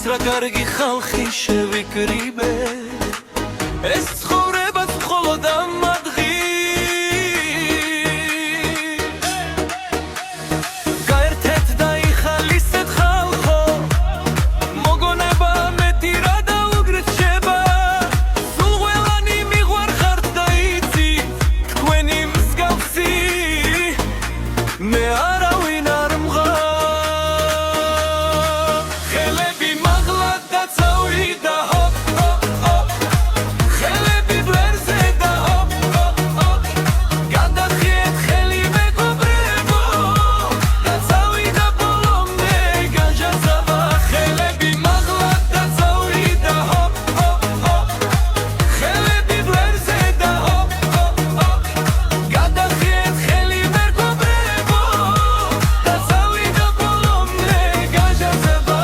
რა კარგი ხალხი შევიკრიბე ეს ცხოვრებაც მხოლოდ ამადღი გაერთეთ და იხალისეთ ხალხო მოგონება მეტი რა დაუგრჩება სულ ყველანი მიღვარხართ და იცი თქვენი მსგავსი მე არავინ არ მღარ ხელები მაღლად და წავიდა ჰოპ ჰოპ ჰოპ ხელები ბლერზე და ჰოპ ჰოპ ჰოპ გადახიეთ ხელი მეგობრებო და წავიდა ბოლომდე გაჟაზავა ხელები მაღლად და წავიდა ჰოპ ჰოპ ჰოპ ხელები ბლერზე და ჰოპ ჰოპ ჰოპ გადახიეთ ხელი მეგობრებო და წავიდა ბოლომდე გაჟაზავა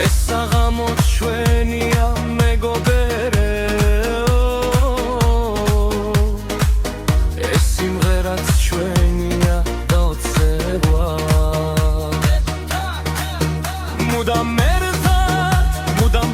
ეს საღამოც ჩვენია მეგობრებო ეს სიმღერაც ჩვენია დაოცება მუდამ ერთად მუდამ